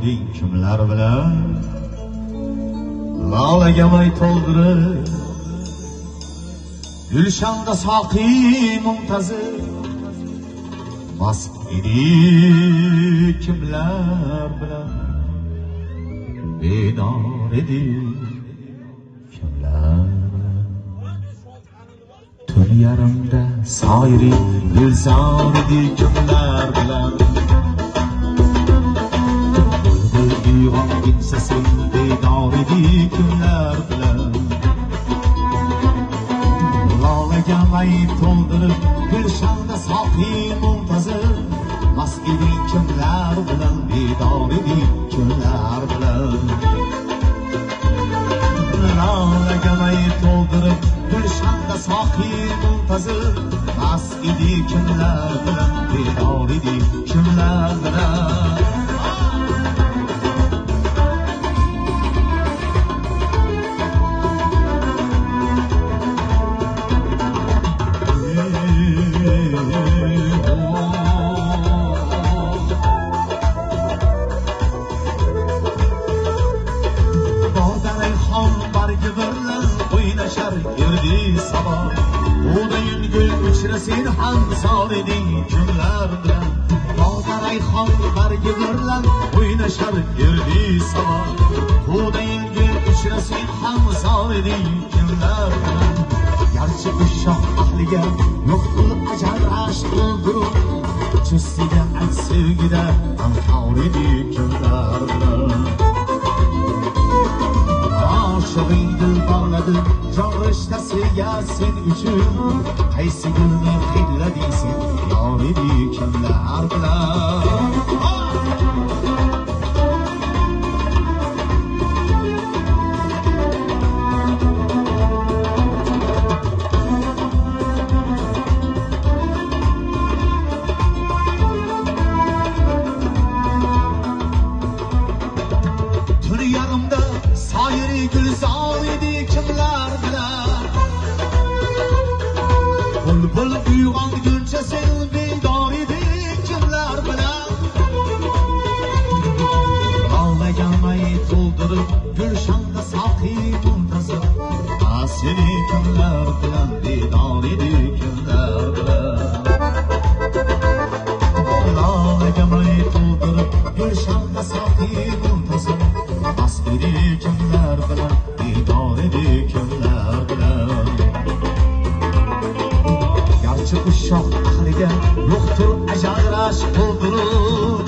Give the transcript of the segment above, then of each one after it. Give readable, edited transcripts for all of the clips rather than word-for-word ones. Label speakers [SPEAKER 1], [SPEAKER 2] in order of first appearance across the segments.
[SPEAKER 1] Kimlar bilan lolagamay to'ldirib Gulshanda soqi muntazir mast edi kimlar bilan bedor edi kimlar tun yarimda soyri gulzor edi kimlar bilan uyg'onguncha sen bedor edi kimlar bilan lolagamay to'ldirib gulshanda soqi muntazir mast edi kimlar bilan bedor edi kimlar bilan lolagamay to'ldirib gulshanda soqi muntazir mast edi kimlar bilan bedor edi kimlar bilan sen ham sor eding kimlar bilan bog'da rayhon bargi bilan o'ynashar erdi sabah xudayinga uchra sen ham sor eding kimlar bilan garchi ushoq ahliga yo'qdir ajal ashq o'ldirib jussiga ayt sevgida ham xor edi kimlar bilan oshig'ing dil bog'ladi jon rishtasiga sen uchun qaysi gulni hidlading sen yor edi kimlar bilan tun yarimda soyri gulzor edi kimlar bilan bulbul uyg'onguncha sen bedor edi kimlar bilan lolagamay to'ldirib gulshanda soqi muntazir seni kimlar bilan bedor edi kimlar bilan lolagamay to'ldirib gulshanda soqi muntazir mast edi kimlar bilan bedor edi kimlar bilan garchi ushoq ahliga yo'qdir ajal rashq to'ldirib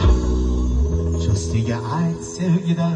[SPEAKER 1] justiga ayt sevgida